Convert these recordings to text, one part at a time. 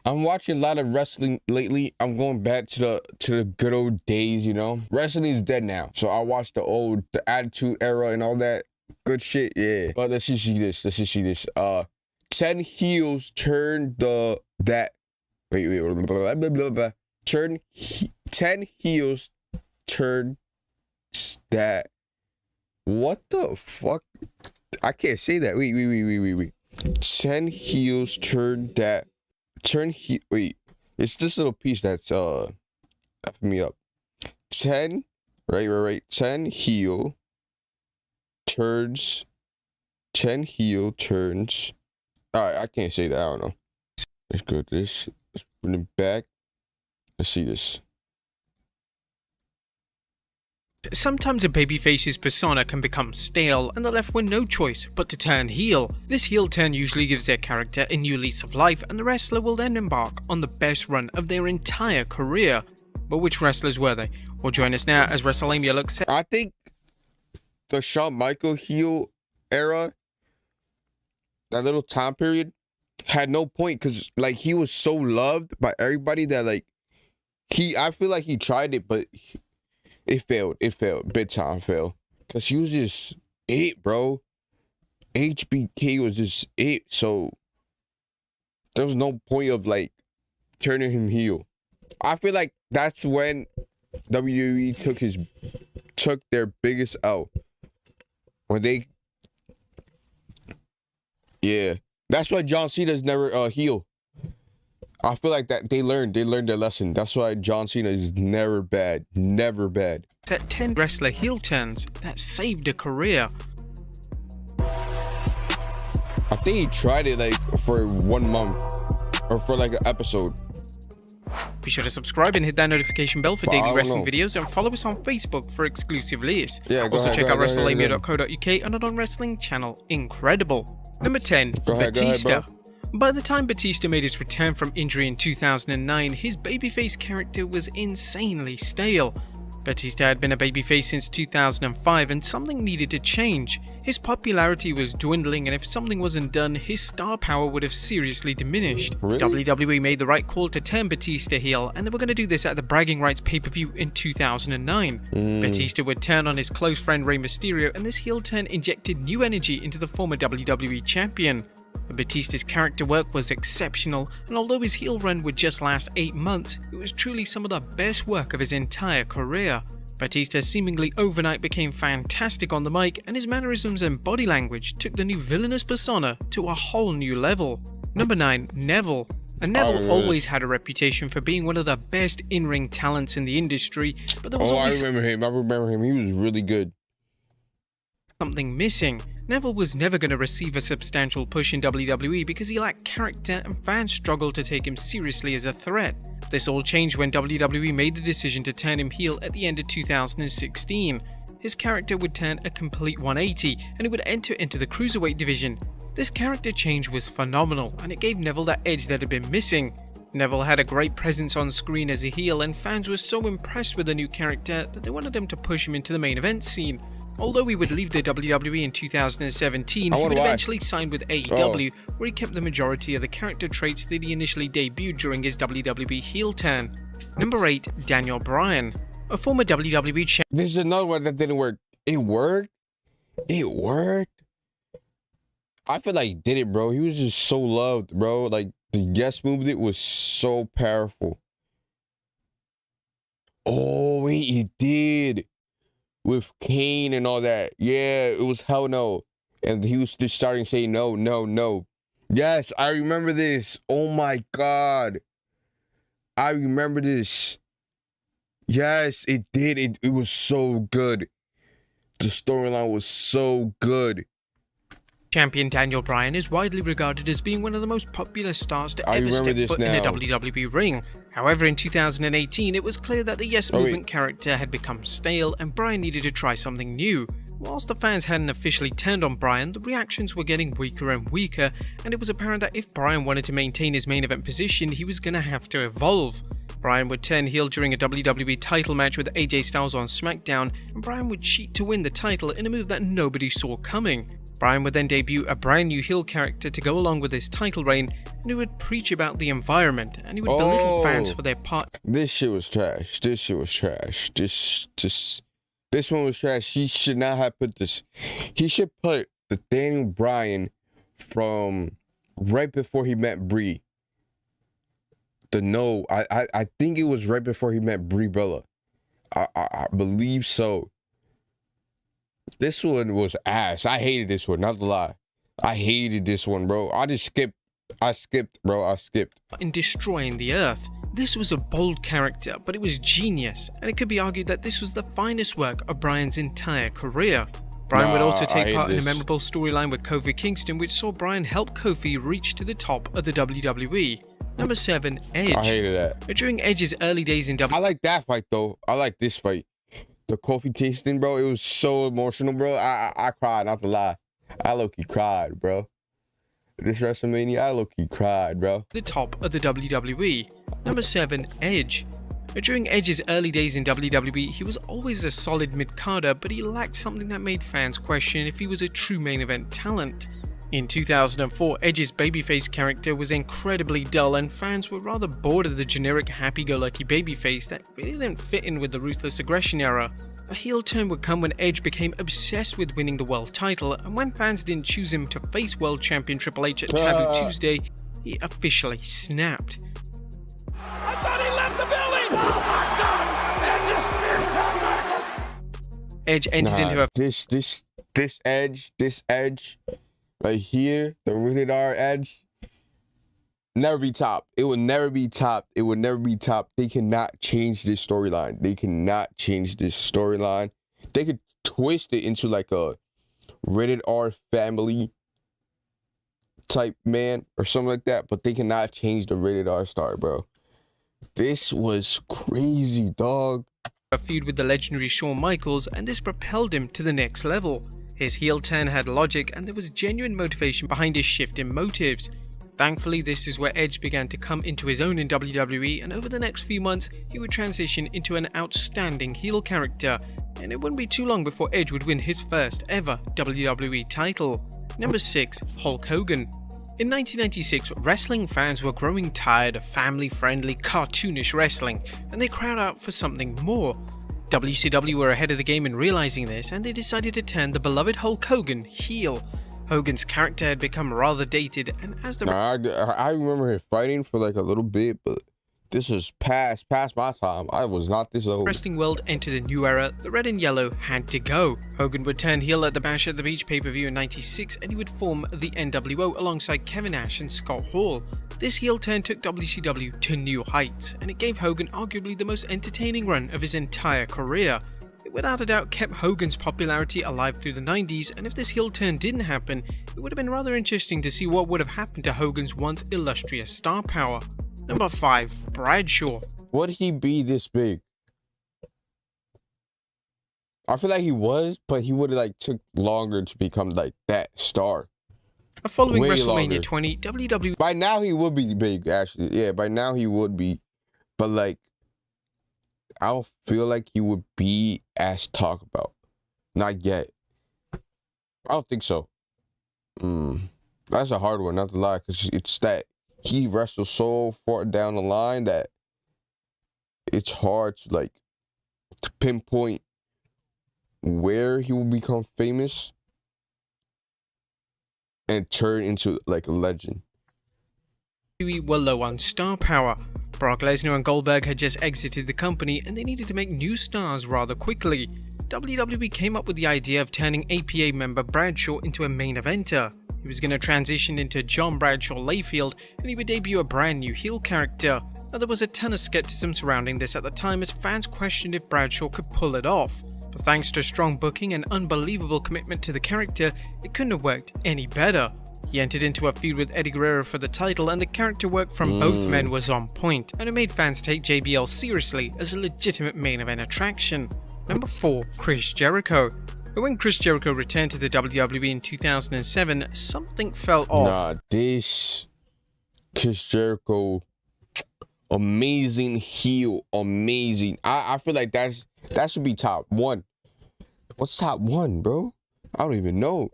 I'm watching a lot of wrestling lately. I'm going back to the good old days, you know. Wrestling is dead now. So I watched the Attitude Era and all that good shit, yeah. But let's just see this. 10 heels turned blah, blah, blah. 10 heels turned that. What the fuck? I can't say that. Wait. 10 heels turned that. Wait. It's this little piece that's effing me up. 10 right. 10 heel turns. 10 heel turns. Alright, I can't say that. I don't know. Let's go with this. Let's put it back. Let's see this. Sometimes a babyface's persona can become stale and they're left with no choice but to turn heel. This heel turn usually gives their character a new lease of life and the wrestler will then embark on the best run of their entire career. But which wrestlers were they? Well, join us now as WrestleMania looks at... I think the Shawn Michaels heel era, that little time period, had no point because like he was so loved by everybody that like I feel like he tried it, but it failed. Big time failed. Cause he was just it, bro. HBK was just it. So there was no point of like turning him heel. I feel like that's when WWE took their biggest L. When they, yeah, that's why John Cena's never heel. I feel like that they learned their lesson. That's why John Cena is never bad. 10 wrestler heel turns that saved a career. I think he tried it like for 1 month or for like an episode. Be sure to subscribe and hit that notification bell for daily wrestling videos and follow us on Facebook for exclusive lists. Yeah, also check out WrestleMania.co.uk and our wrestling channel Incredible. Number 10, Batista. By the time Batista made his return from injury in 2009, his babyface character was insanely stale. Batista had been a babyface since 2005 and something needed to change. His popularity was dwindling and if something wasn't done, his star power would have seriously diminished. Really? WWE made the right call to turn Batista heel and they were going to do this at the Bragging Rights pay-per-view in 2009. Batista would turn on his close friend Rey Mysterio and this heel turn injected new energy into the former WWE champion. Batista's character work was exceptional, and although his heel run would just last 8 months, it was truly some of the best work of his entire career. Batista seemingly overnight became fantastic on the mic, and his mannerisms and body language took the new villainous persona to a whole new level. Number 9, Neville. And Neville always had a reputation for being one of the best in-ring talents in the industry, but there was always... I remember him. He was really good. Something missing. Neville was never going to receive a substantial push in WWE because he lacked character and fans struggled to take him seriously as a threat. This all changed when WWE made the decision to turn him heel at the end of 2016. His character would turn a complete 180 and he would enter into the Cruiserweight division. This character change was phenomenal and it gave Neville that edge that had been missing. Neville had a great presence on screen as a heel and fans were so impressed with the new character that they wanted him to push him into the main event scene. Although he would leave the WWE in 2017, he would eventually sign with AEW, where he kept the majority of the character traits that he initially debuted during his WWE heel turn. Number 8, Daniel Bryan. A former WWE champion. This is another one that didn't work. It worked. I feel like he did it, bro. He was just so loved, bro. Like, the guest movement was so powerful. Oh, wait, he did. With Kane and all that. Yeah, it was hell no. And he was just starting to say no. Yes, I remember this. Oh my God. I remember this. Yes, it did. It was so good. The storyline was so good. Champion Daniel Bryan is widely regarded as being one of the most popular stars to ever step foot in a WWE ring. However, in 2018, it was clear that the Yes Movement character had become stale and Bryan needed to try something new. Whilst the fans hadn't officially turned on Bryan, the reactions were getting weaker and weaker, and it was apparent that if Bryan wanted to maintain his main event position, he was going to have to evolve. Bryan would turn heel during a WWE title match with AJ Styles on SmackDown, and Bryan would cheat to win the title in a move that nobody saw coming. Bryan would then debut a brand new heel character to go along with his title reign, and he would preach about the environment, and he would belittle fans for their part. This shit was trash. This shit was trash. This one was trash. He should not have put this. He should put the Daniel Bryan from right before he met Brie. I think it was right before he met Brie Bella. I believe so. This one was ass. I hated this one, not to lie. I hated this one, bro. I skipped, bro. I skipped. In destroying the Earth. This was a bold character, but it was genius, and it could be argued that this was the finest work of Bryan's entire career. Bryan would also take part in a memorable storyline with Kofi Kingston, which saw Bryan help Kofi reach to the top of the WWE. Number 7, Edge. I hated that. During Edge's early days in WWE. I like that fight, though. I like this fight. The Kofi Kingston, bro, it was so emotional, bro. I cried, not to lie. I low-key cried, bro. This WrestleMania, I low-key cried, bro. The top of the WWE. Number 7, Edge. During Edge's early days in WWE, he was always a solid mid-carder, but he lacked something that made fans question if he was a true main event talent. In 2004, Edge's babyface character was incredibly dull, and fans were rather bored of the generic happy-go-lucky babyface that really didn't fit in with the ruthless aggression era. A heel turn would come when Edge became obsessed with winning the world title, and when fans didn't choose him to face world champion Triple H at Taboo Tuesday, he officially snapped. I thought he left the building! Oh my God! Edge entered into a... This Edge... right here, the rated R Edge, never be top. It will never be top. It will never be top. They cannot change this storyline. They cannot change this storyline. They could twist it into like a rated R family type man or something like that, but they cannot change the rated R star, bro. This was crazy, dog. A feud with the legendary Shawn Michaels, and this propelled him to the next level. His heel turn had logic, and there was genuine motivation behind his shift in motives. Thankfully, this is where Edge began to come into his own in WWE, and over the next few months, he would transition into an outstanding heel character, and it wouldn't be too long before Edge would win his first ever WWE title. Number 6, Hulk Hogan. In 1996, wrestling fans were growing tired of family-friendly, cartoonish wrestling, and they cried out for something more. WCW were ahead of the game in realizing this, and they decided to turn the beloved Hulk Hogan heel. Hogan's character had become rather dated, and as the... I remember him fighting for like a little bit, but this was past my time. I was not this old. Wrestling world entered a new era. The red and yellow had to go. Hogan would turn heel at the Bash at the Beach pay-per-view in '96, and he would form the NWO alongside Kevin Nash and Scott Hall. This heel turn took WCW to new heights, and it gave Hogan arguably the most entertaining run of his entire career. It without a doubt kept Hogan's popularity alive through the 90s, and if this heel turn didn't happen, it would have been rather interesting to see what would have happened to Hogan's once illustrious star power. Number 5, Bradshaw. Would he be this big? I feel like he was, but he would have like took longer to become like that star. Following Way WrestleMania longer. 20, WWE... By now he would be big, actually. Yeah, by now he would be. But like, I don't feel like he would be as talked about. Not yet. I don't think so. That's a hard one, not to lie, because it's that he wrestled so far down the line that it's hard to like to pinpoint where he will become famous and turn into like a legend. WWE were low on star power. Brock Lesnar and Goldberg had just exited the company, and they needed to make new stars rather quickly. WWE came up with the idea of turning APA member Bradshaw into a main eventer. He was going to transition into John Bradshaw Layfield, and he would debut a brand new heel character. Now, there was a ton of skepticism surrounding this at the time, as fans questioned if Bradshaw could pull it off. But thanks to strong booking and unbelievable commitment to the character, it couldn't have worked any better. He entered into a feud with Eddie Guerrero for the title, and the character work from both men was on point, and it made fans take JBL seriously as a legitimate main event attraction. Number 4, Chris Jericho. But when Chris Jericho returned to the WWE in 2007, something fell off. Nah, this Chris Jericho, amazing heel, amazing. I feel like that should be top 1. What's top 1, bro? I don't even know.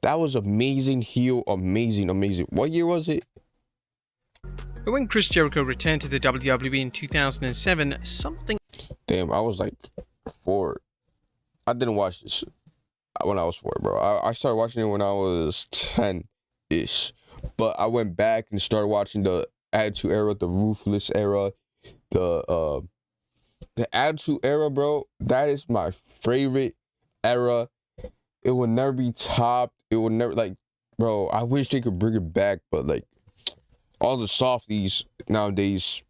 That was amazing heel, amazing. What year was it? But when Chris Jericho returned to the WWE in 2007, something Damn, I was like 4. I didn't watch this when I was 4, bro. I started watching it when I was 10-ish. But I went back and started watching the Attitude Era, the Ruthless Era, the Attitude Era, bro. That is my favorite era. It will never be topped. It will never, like, bro, I wish they could bring it back, but like all the softies nowadays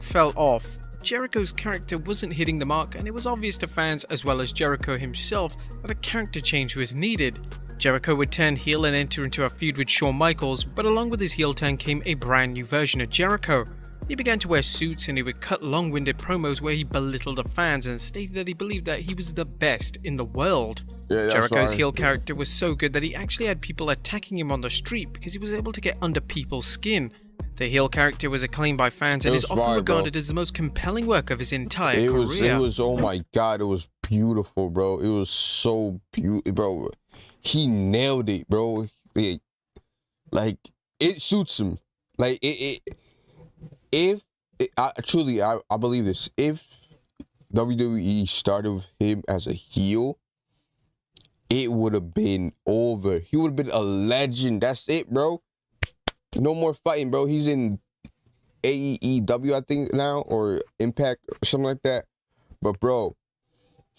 fell off. Jericho's character wasn't hitting the mark, and it was obvious to fans as well as Jericho himself that a character change was needed. Jericho would turn heel and enter into a feud with Shawn Michaels, but along with his heel turn came a brand new version of Jericho. He began to wear suits and he would cut long-winded promos where he belittled the fans and stated that he believed that he was the best in the world. Jericho's heel character was so good that he actually had people attacking him on the street because he was able to get under people's skin. The heel character was acclaimed by fans and is often regarded as the most compelling work of his entire career. It was, oh my God, it was beautiful, bro. It was so beautiful, bro. He nailed it, bro. Like, it suits him. Like, I believe this. If WWE started with him as a heel, it would have been over. He would have been a legend. That's it, bro. No more fighting, bro. He's in AEW, I think, now, or Impact, or something like that. But, bro,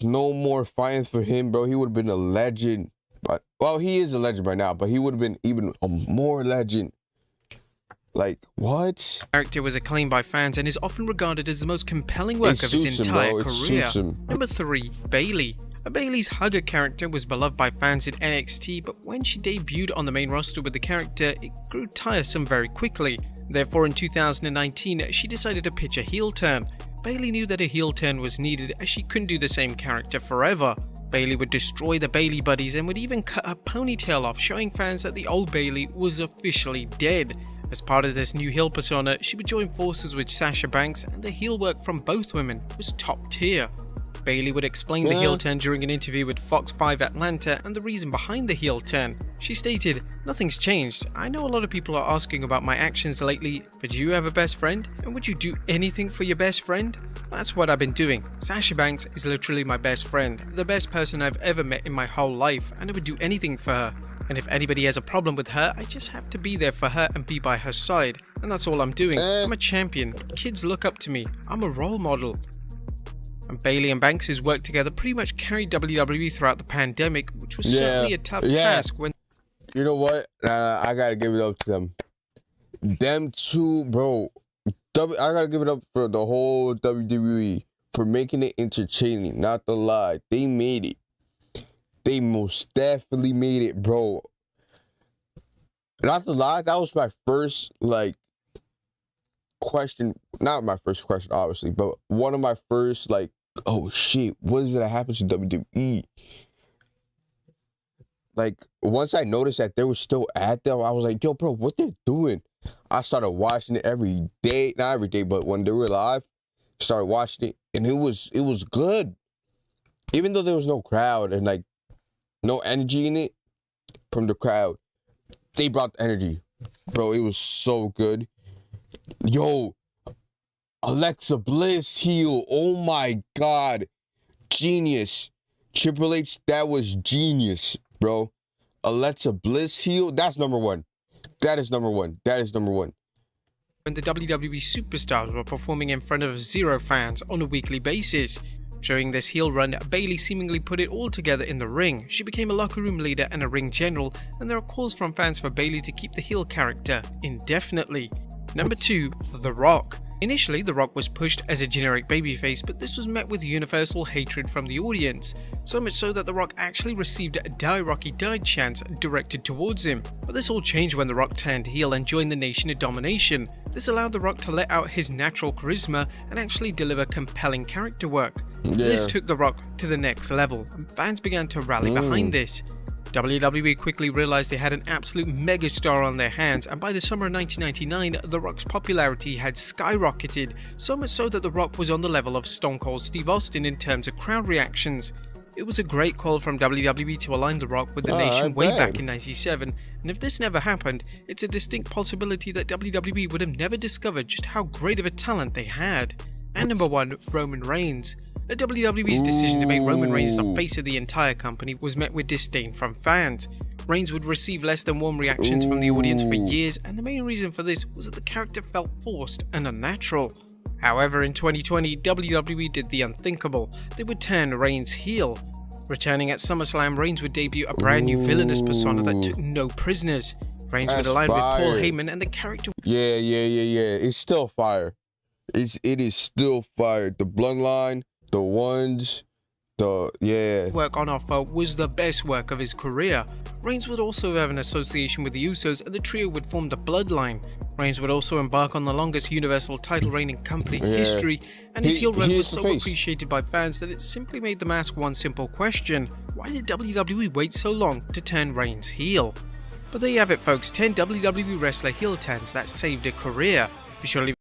no more fighting for him, bro. He would have been a legend. But, well, he is a legend right now, but he would have been even a more legend. Like, what? Character was acclaimed by fans and is often regarded as the most compelling work of his entire career. Number 3, Bayley. Bayley's hugger character was beloved by fans in NXT, but when she debuted on the main roster with the character, it grew tiresome very quickly. Therefore, in 2019, she decided to pitch a heel turn. Bayley knew that a heel turn was needed as she couldn't do the same character forever. Bayley would destroy the Bayley buddies and would even cut her ponytail off, showing fans that the old Bayley was officially dead. As part of this new heel persona, she would join forces with Sasha Banks, and the heel work from both women was top tier. Bayley would explain the heel turn during an interview with Fox 5 Atlanta and the reason behind the heel turn. She stated, "Nothing's changed. I know a lot of people are asking about my actions lately, but do you have a best friend? And would you do anything for your best friend? That's what I've been doing. Sasha Banks is literally my best friend, the best person I've ever met in my whole life, and I would do anything for her. And if anybody has a problem with her, I just have to be there for her and be by her side. And that's all I'm doing. I'm a champion. Kids look up to me. I'm a role model." And Bayley and Banks' work together pretty much carried WWE throughout the pandemic, which was certainly a tough task when... You know what? I gotta give it up to them. Them two, bro. I gotta give it up for the whole WWE for making it entertaining. Not to lie. They made it. They most definitely made it, bro. Not to lie, that was my first, like, question. Not my first question, obviously, but one of my first, like, oh shit, what is it that happens to WWE? Like, once I noticed that they were still at them, I was like, yo, bro, what they're doing? I started watching it every day, not every day, but when they were live, started watching it, and it was good. Even though there was no crowd and, like, no energy in it from the crowd, they brought the energy. Bro, it was so good. Yo, Alexa Bliss heel. Oh my God. Genius. Triple H, that was genius, bro. Alexa Bliss heel. That's number one. That is number one. That is number one. When the WWE superstars were performing in front of 0 fans on a weekly basis. During this heel run, Bayley seemingly put it all together in the ring. She became a locker room leader and a ring general, and there are calls from fans for Bayley to keep the heel character indefinitely. Number 2, The Rock. Initially, The Rock was pushed as a generic babyface, but this was met with universal hatred from the audience. So much so that The Rock actually received a "Die Rocky Die" chants directed towards him. But this all changed when The Rock turned heel and joined the Nation of Domination. This allowed The Rock to let out his natural charisma and actually deliver compelling character work. This took The Rock to the next level, and fans began to rally behind this. WWE quickly realized they had an absolute megastar on their hands, and by the summer of 1999, The Rock's popularity had skyrocketed, so much so that The Rock was on the level of Stone Cold Steve Austin in terms of crowd reactions. It was a great call from WWE to align The Rock with the I nation way bet. back in '97, and if this never happened, it's a distinct possibility that WWE would have never discovered just how great of a talent they had. And number 1, Roman Reigns. The WWE's decision to make Roman Reigns the face of the entire company was met with disdain from fans. Reigns would receive less than warm reactions from the audience for years, and the main reason for this was that the character felt forced and unnatural. However, in 2020, WWE did the unthinkable. They would turn Reigns heel. Returning at SummerSlam, Reigns would debut a brand new villainous persona that took no prisoners. Reigns would align with Paul Heyman, and the character Yeah. It's still fire. It is still fire. The bloodline, the ones, work on offer was the best work of his career. Reigns would also have an association with the Usos, and the trio would form the Bloodline. Reigns would also embark on the longest Universal title reign in company history, and his heel run was so appreciated by fans that it simply made them ask one simple question: why did WWE wait so long to turn Reigns heel? But there you have it folks, 10 WWE wrestler heel turns that saved a career. Be sure to leave